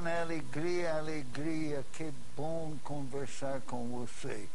dona Alegria, Alegria, que bom conversar com você.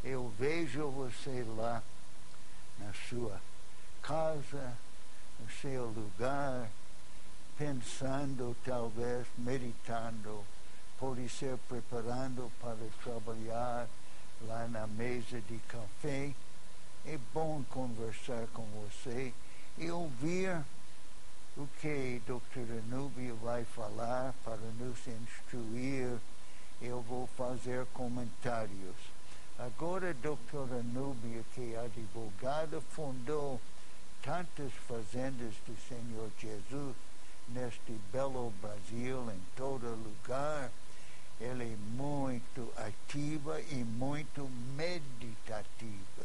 Eu vejo você lá na sua casa, no seu lugar, pensando, talvez, meditando, pode ser preparando para trabalhar lá na mesa de café. É bom conversar com você e ouvir o que Dr. Anúbio vai falar para nos instruir. Eu vou fazer comentários. Agora, Dr. Anúbio, que é advogado, fundou tantas fazendas do Senhor Jesus neste belo Brasil, em todo lugar. Ela é muito ativa e muito meditativa.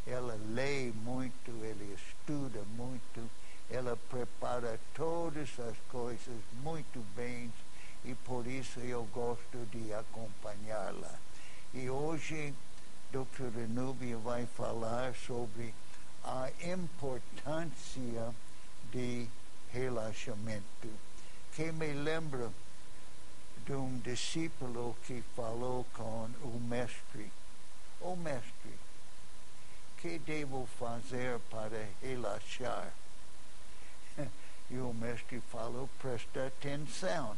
Ela lê muito, ela estuda muito, ela prepara todas as coisas muito bem e por isso eu gosto de acompanhá-la. E hoje, Dr. Anúbio vai falar sobre a importância de relaxamento, que me lembra de um discípulo que falou com o mestre. O mestre, que devo fazer para relaxar? E o mestre falou, presta atenção.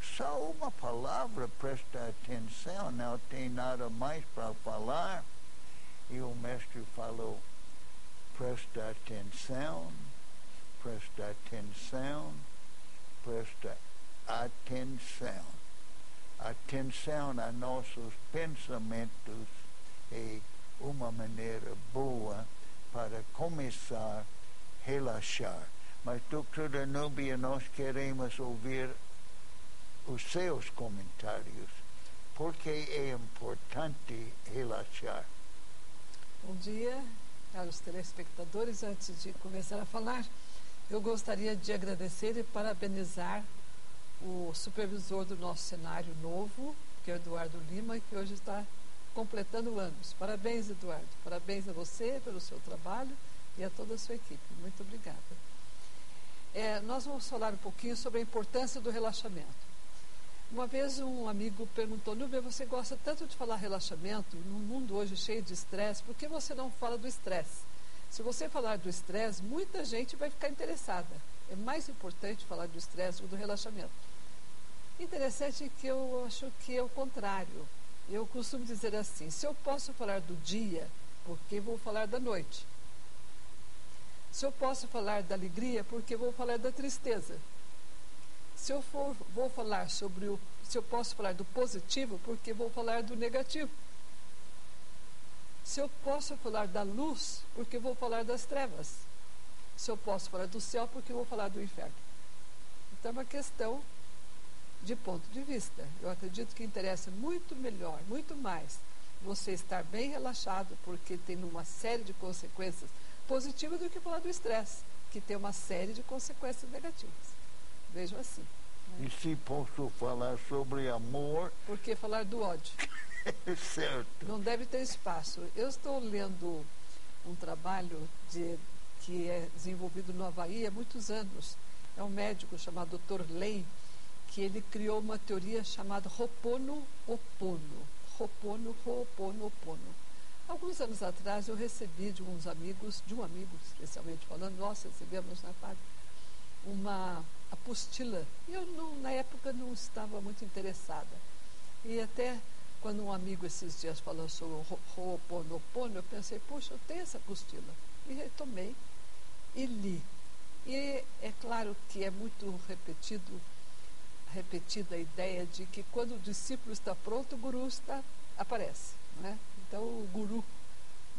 Só uma palavra, presta atenção, não tem nada mais para falar. E o mestre falou, presta atenção, presta atenção, presta atenção. Atenção a nossos pensamentos é uma maneira boa para começar a relaxar. Mas, Dr. Anúbio, nós queremos ouvir os seus comentários. Por que é importante relaxar? Bom dia, caros telespectadores. Antes de começar a falar, eu gostaria de agradecer e parabenizar o supervisor do nosso cenário novo, que é o Eduardo Lima, que hoje está completando anos. Parabéns, Eduardo. Parabéns a você pelo seu trabalho e a toda a sua equipe. Muito obrigada. Nós vamos falar um pouquinho sobre a importância do relaxamento. Uma vez um amigo perguntou, Núbia, você gosta tanto de falar relaxamento, num mundo hoje cheio de estresse, por que você não fala do estresse? Se você falar do estresse, muita gente vai ficar interessada. É mais importante falar do estresse do que do relaxamento. Interessante que eu acho que é o contrário. Eu costumo dizer assim, se eu posso falar do dia, por que vou falar da noite? Se eu posso falar da alegria, por que vou falar da tristeza? Se eu posso falar do positivo, por que vou falar do negativo? Se eu posso falar da luz, por que vou falar das trevas? Se eu posso falar do céu, por que vou falar do inferno? Então é uma questão de ponto de vista. Eu acredito que interessa muito melhor, muito mais, você estar bem relaxado, porque tem uma série de consequências positivas do que falar do estresse, que tem uma série de consequências negativas. Vejo assim. Né? E se posso falar sobre amor? Por que falar do ódio? Certo. Não deve ter espaço. Eu estou lendo um trabalho que é desenvolvido no Havaí há muitos anos. É um médico chamado Dr. Lane, que ele criou uma teoria chamada Ho'oponopono. Ho'oponopono. Alguns anos atrás eu recebi de um amigo especialmente falando, nós recebemos na página uma apostila. E eu na época não estava muito interessada. E até quando um amigo esses dias falou sobre o Ho'oponopono, eu pensei, puxa, eu tenho essa apostila. E retomei e li. E é claro que é muito repetida a ideia de que quando o discípulo está pronto, o guru aparece, não é? Então o guru,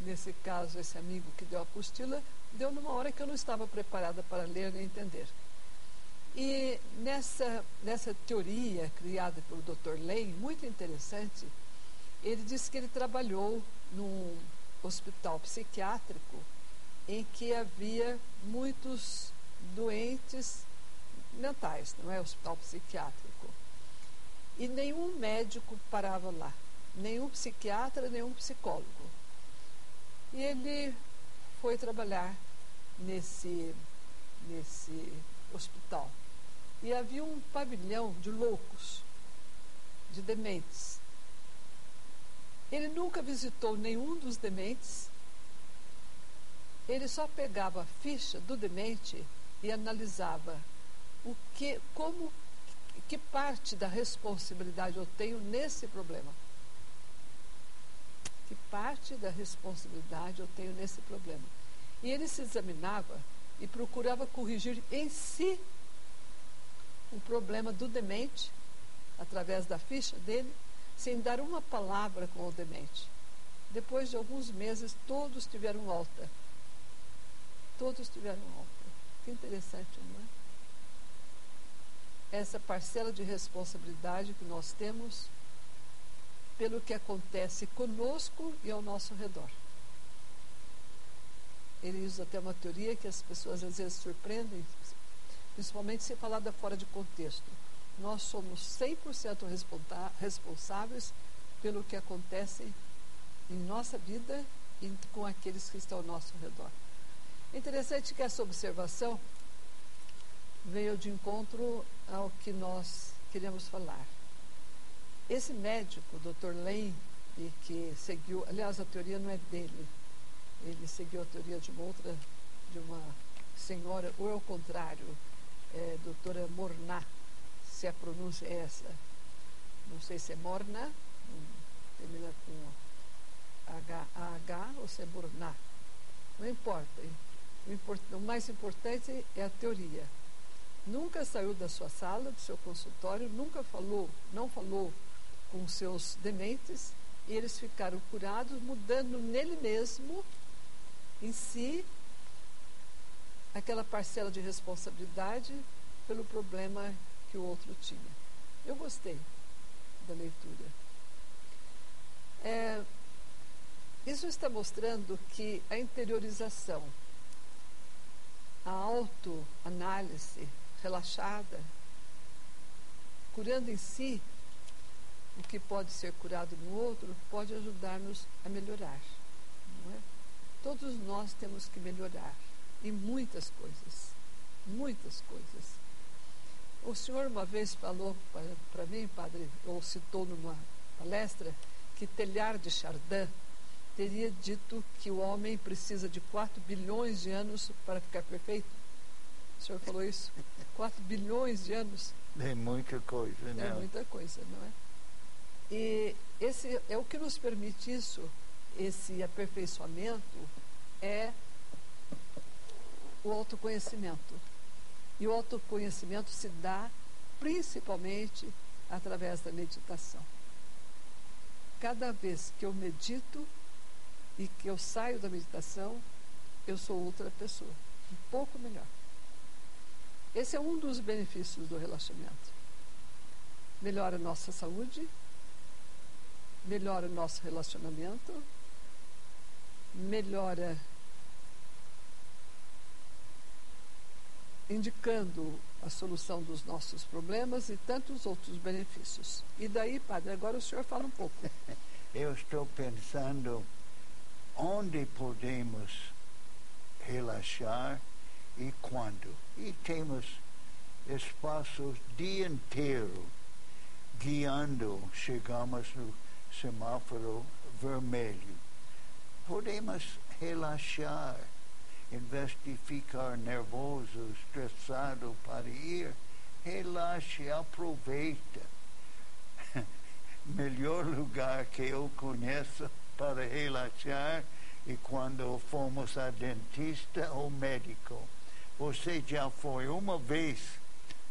nesse caso, esse amigo que deu a apostila, deu numa hora que eu não estava preparada para ler nem entender. E nessa teoria criada pelo Dr. Lane, muito interessante, ele disse que ele trabalhou num hospital psiquiátrico em que havia muitos doentes mentais, não é? Hospital psiquiátrico. E nenhum médico parava lá, nenhum psiquiatra, nenhum psicólogo. E ele foi trabalhar nesse hospital. E havia um pavilhão de loucos, de dementes. Ele nunca visitou nenhum dos dementes. Ele só pegava a ficha do demente e analisava que parte da responsabilidade eu tenho nesse problema. Que parte da responsabilidade eu tenho nesse problema. E ele se examinava e procurava corrigir em si o problema do demente, através da ficha dele, sem dar uma palavra com o demente. Depois de alguns meses, todos tiveram alta. Todos tiveram alta. Que interessante, não é? Essa parcela de responsabilidade que nós temos pelo que acontece conosco e ao nosso redor. Ele usa até uma teoria que as pessoas às vezes surpreendem, principalmente se falada fora de contexto. Nós somos 100% responsáveis pelo que acontece em nossa vida e com aqueles que estão ao nosso redor. É interessante que essa observação veio de encontro ao que nós queremos falar. Esse médico, Dr. Lane, que seguiu, aliás, a teoria não é dele, ele seguiu a teoria de uma senhora, ou é o contrário, doutora Mornat, se a pronúncia é essa. Não sei se é Mornat, termina com H, ou se é Mornat. Não importa. O mais importante é a teoria. Nunca saiu da sua sala, do seu consultório, não falou com seus dementes, e eles ficaram curados, mudando nele mesmo, em si, aquela parcela de responsabilidade pelo problema que o outro tinha. Eu gostei da leitura. Isso está mostrando que a interiorização, a autoanálise relaxada, curando em si o que pode ser curado no outro, pode ajudar-nos a melhorar. Não é? Todos nós temos que melhorar em muitas coisas. Muitas coisas. O senhor uma vez falou para mim, padre, ou citou numa palestra, que Teilhard de Chardin teria dito que o homem precisa de 4 bilhões de anos para ficar perfeito. O senhor falou isso? 4 bilhões de anos? É muita coisa, né? É muita coisa, não é? E esse é o que nos permite isso, esse aperfeiçoamento, é o autoconhecimento. E o autoconhecimento se dá principalmente através da meditação. Cada vez que eu medito e que eu saio da meditação, eu sou outra pessoa, um pouco melhor. Esse é um dos benefícios do relaxamento. Melhora a nossa saúde, melhora o nosso relacionamento, melhora indicando a solução dos nossos problemas e tantos outros benefícios. E daí, padre, agora o senhor fala um pouco. Eu estou pensando onde podemos relaxar e quando. E temos espaço o dia inteiro guiando, chegamos no semáforo vermelho. Podemos relaxar, em vez de ficar nervoso, estressado para ir, relaxe, aproveita. Melhor lugar que eu conheço para relaxar é quando fomos a dentista ou médico. Você já foi uma vez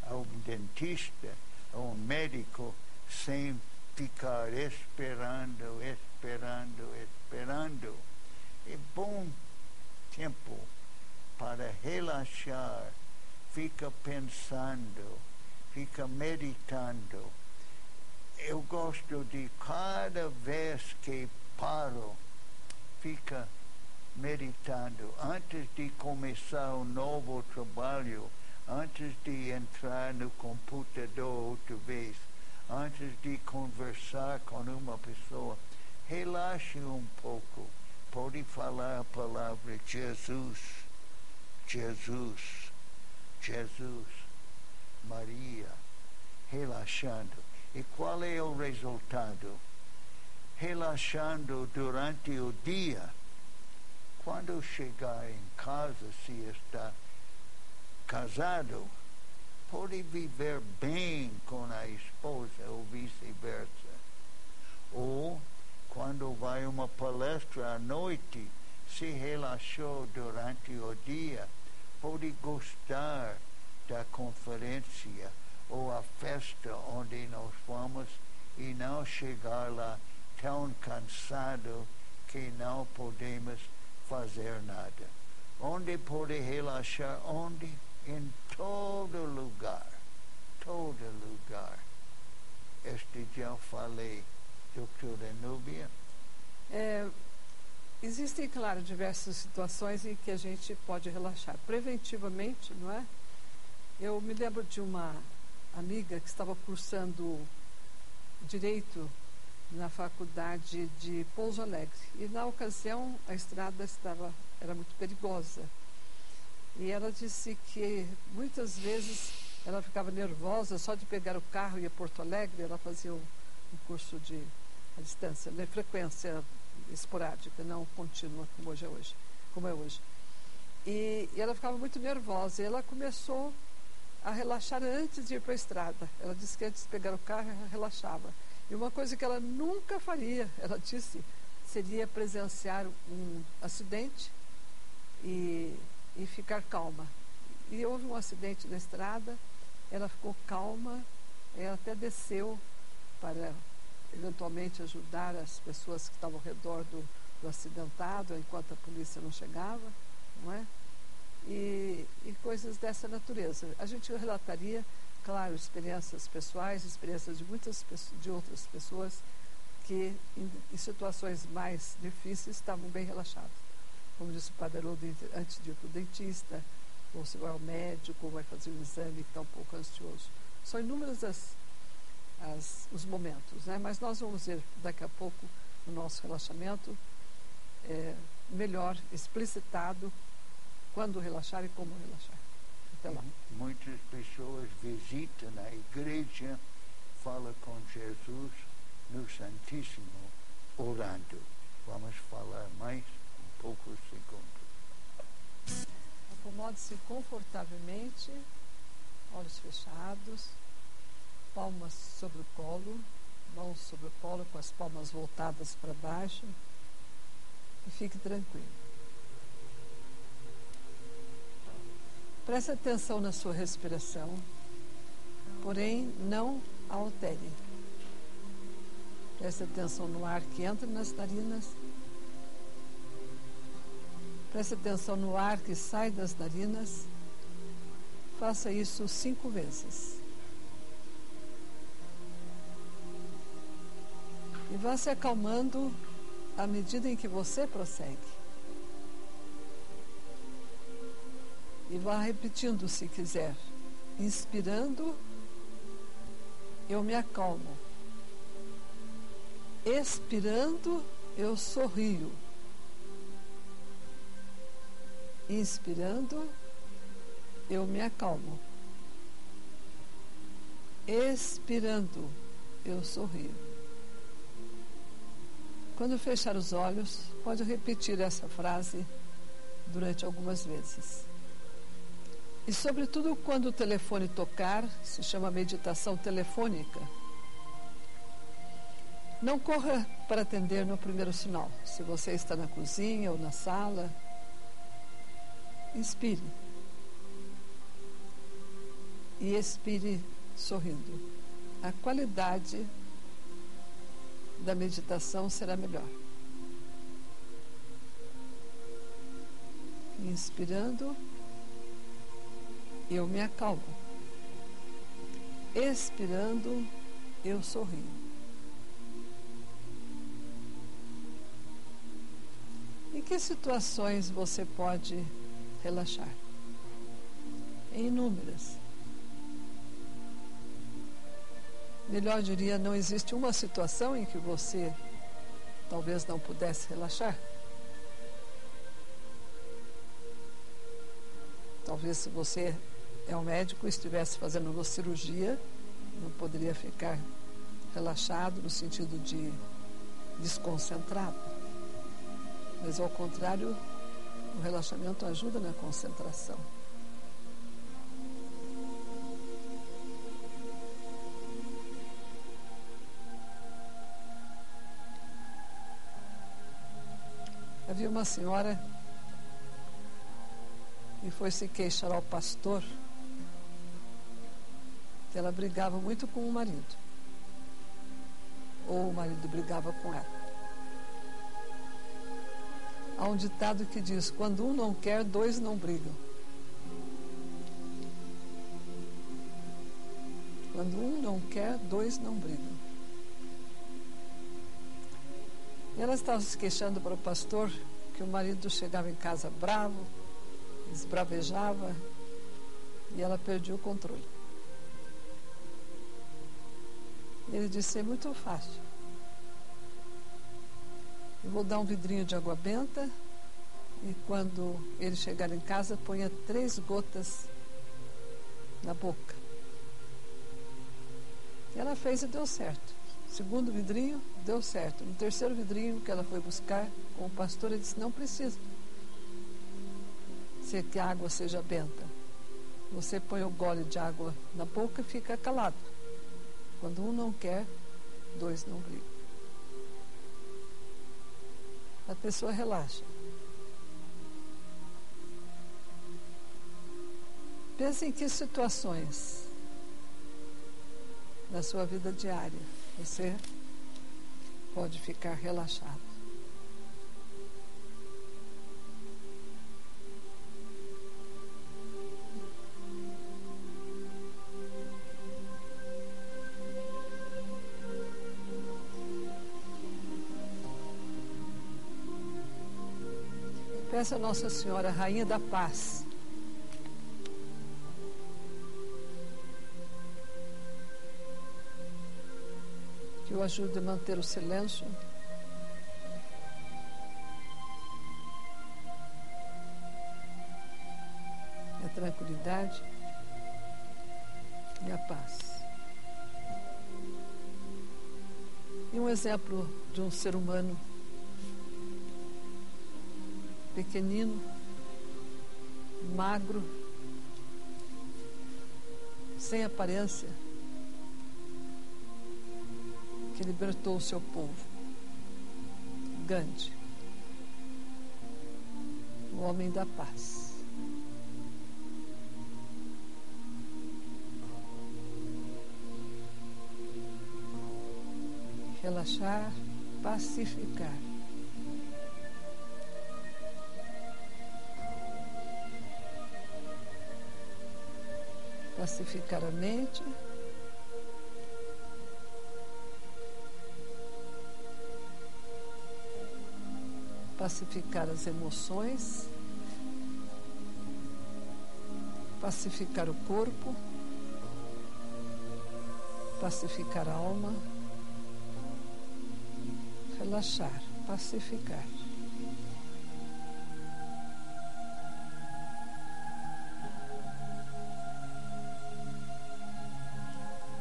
ao dentista ou médico sem ficar esperando. É bom tempo para relaxar, fica pensando, fica meditando. Eu gosto de cada vez que paro, fica meditando. Antes de começar um novo trabalho, antes de entrar no computador outra vez, antes de conversar com uma pessoa, relaxe um pouco. Pode falar a palavra Jesus, Jesus, Jesus. Maria, relaxando. E qual é o resultado? Relaxando durante o dia. Quando chegar em casa, se está casado, pode viver bem com a esposa ou vice-versa. Ou, quando vai a uma palestra à noite, se relaxou durante o dia, pode gostar da conferência ou a festa onde nós vamos e não chegar lá tão cansado que não podemos fazer nada. Onde pode relaxar? Onde? Em todo lugar. Todo lugar. Este já falei, doutora Núbia. Existem, claro, diversas situações em que a gente pode relaxar. Preventivamente, não é? Eu me lembro de uma amiga que estava cursando Direito na faculdade de Pouso Alegre. E, na ocasião, a estrada era muito perigosa. E ela disse que, muitas vezes, ela ficava nervosa só de pegar o carro e ir a Porto Alegre. Ela fazia um curso à distância, de frequência esporádica, não contínua, como é hoje. E ela ficava muito nervosa. E ela começou a relaxar antes de ir para a estrada. Ela disse que antes de pegar o carro, ela relaxava. E uma coisa que ela nunca faria, ela disse, seria presenciar um acidente e ficar calma. E houve um acidente na estrada, ela ficou calma, ela até desceu para eventualmente ajudar as pessoas que estavam ao redor do acidentado, enquanto a polícia não chegava, não é? E coisas dessa natureza. A gente relataria, claro, experiências pessoais, experiências de outras pessoas que, em situações mais difíceis, estavam bem relaxadas. Como disse o Padre Haroldo, antes de ir para o dentista, ou se vai ao médico, ou vai fazer um exame que está um pouco ansioso. São inúmeros os momentos, né? Mas nós vamos ver daqui a pouco no nosso relaxamento melhor explicitado quando relaxar e como relaxar. Até lá. Muitas pessoas visitam a igreja, falam com Jesus no Santíssimo, orando. Vamos falar mais um poucos segundos. Acomode-se confortavelmente, olhos fechados, palmas sobre o colo, mãos sobre o colo com as palmas voltadas para baixo e fique tranquilo. Preste atenção na sua respiração, porém não a altere. Preste atenção no ar que entra nas narinas. Preste atenção no ar que sai das narinas. Faça isso 5 vezes. E vá se acalmando à medida em que você prossegue. E vá repetindo, se quiser. Inspirando, eu me acalmo. Expirando, eu sorrio. Inspirando, eu me acalmo. Expirando, eu sorrio. Quando fechar os olhos, pode repetir essa frase durante algumas vezes. E, sobretudo, quando o telefone tocar, se chama meditação telefônica, não corra para atender no primeiro sinal. Se você está na cozinha ou na sala, inspire. E expire sorrindo. A qualidade da meditação será melhor. Inspirando, eu me acalmo. Expirando, eu sorrio. Em que situações você pode relaxar? Em inúmeras. Melhor diria, não existe uma situação em que você talvez não pudesse relaxar. Talvez se você é um médico, estivesse fazendo uma cirurgia, não poderia ficar relaxado no sentido de desconcentrado. Mas, ao contrário, o relaxamento ajuda na concentração. Havia uma senhora que foi se queixar ao pastor que ela brigava muito com o marido, ou o marido brigava com ela. Há um ditado que diz: quando um não quer, dois não brigam. Quando um não quer, dois não brigam. E ela estava se queixando para o pastor que o marido chegava em casa bravo, esbravejava, e ela perdia o controle. E ele disse: é muito fácil. Eu vou dar um vidrinho de água benta e quando ele chegar em casa, ponha 3 gotas na boca. E ela fez e deu certo. Segundo vidrinho, deu certo. No terceiro vidrinho que ela foi buscar com o pastor, ele disse: não precisa ser que a água seja benta. Você põe o gole de água na boca e fica calado. Quando um não quer, dois não brigam. A pessoa relaxa. Pense em que situações na sua vida diária você pode ficar relaxado. Peça a Nossa Senhora, Rainha da Paz, que o ajude a manter o silêncio, a tranquilidade e a paz. E um exemplo de um ser humano pequenino, magro, sem aparência, que libertou o seu povo. Gandhi, o homem da paz. Relaxar, pacificar. Pacificar a mente, pacificar as emoções, pacificar o corpo, pacificar a alma, relaxar, pacificar.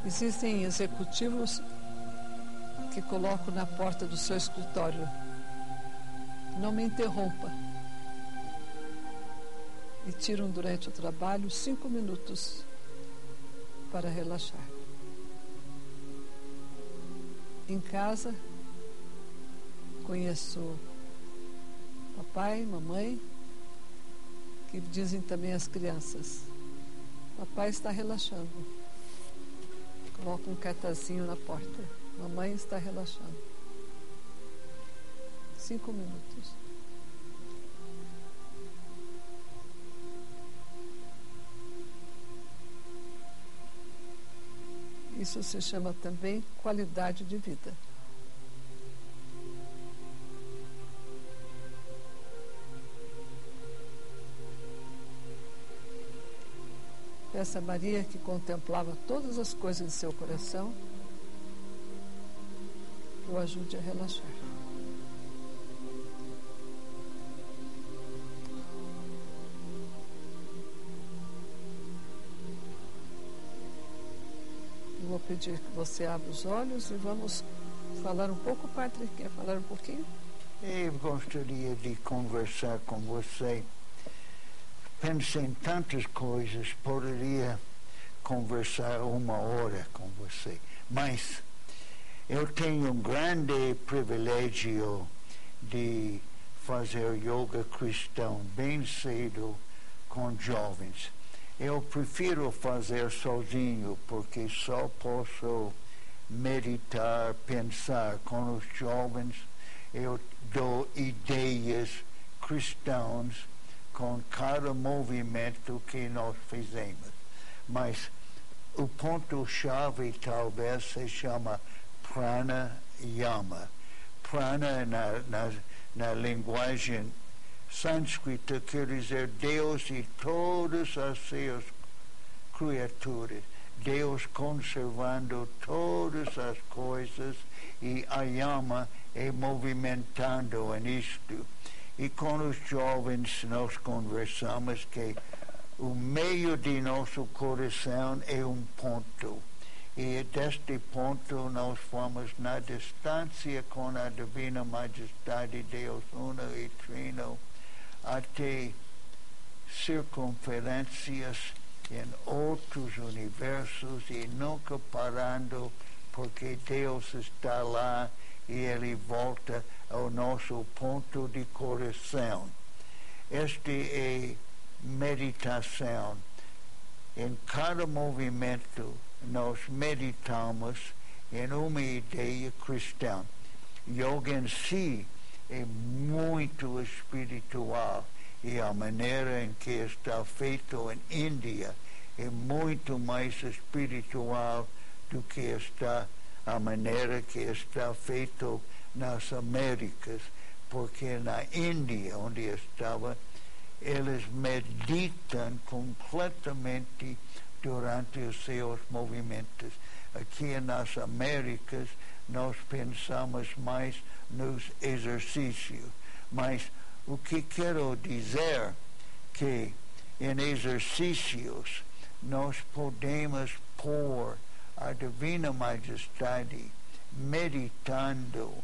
Existem executivos que colocam na porta do seu escritório: não me interrompa. E tiram durante o trabalho 5 minutos para relaxar. Em casa, conheço papai, mamãe, que dizem também às crianças: papai está relaxando. Coloca um cartazinho na porta: mamãe está relaxando. 5 minutos. Isso se chama também qualidade de vida. Peça a Maria, que contemplava todas as coisas de seu coração, que o ajude a relaxar. vou pedir que você abra os olhos e vamos falar um pouco. O padre quer falar um pouquinho? Eu gostaria de conversar com você. Pensei em tantas coisas, poderia conversar 1 hora com você, mas eu tenho um grande privilégio de fazer yoga cristão bem cedo com jovens. Eu prefiro fazer sozinho, porque só posso meditar, pensar com os jovens. Eu dou ideias cristãs com cada movimento que nós fizemos. Mas o ponto-chave talvez se chama pranayama. Prana na linguagem sânscrita quer dizer Deus e todas as suas criaturas. Deus conservando todas as coisas e ayama é movimentando nisto. E com os jovens nós conversamos que o meio de nosso coração é um ponto. E deste ponto nós fomos na distância com a Divina Majestade Deus Uno e Trino até circunferências em outros universos e nunca parando, porque Deus está lá e Ele volta ao nosso ponto de coração. Esta é meditação. Em cada movimento nós meditamos em uma ideia cristã. Yoga em si é muito espiritual e a maneira em que está feito em Índia é muito mais espiritual do que está a maneira que está feito nas Américas, porque na Índia, onde estava, eles meditam completamente durante os seus movimentos. Aqui nas Américas, nós pensamos mais nos exercícios. Mas o que quero dizer que em exercícios nós podemos pôr a Divina Majestade meditando,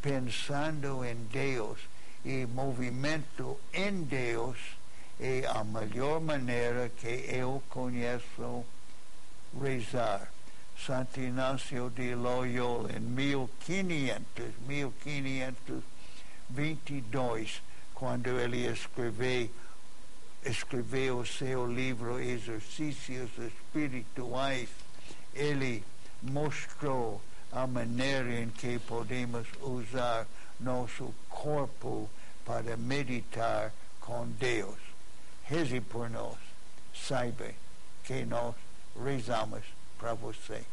pensando em Deus, e movimento em Deus é a melhor maneira que eu conheço rezar. Santo Inácio de Loyola, em 1522, quando ele escreveu o seu livro Exercícios Espirituais, ele mostrou a maneira em que podemos usar nosso corpo para meditar com Deus. Reze por nós. Saiba que nós rezamos para você.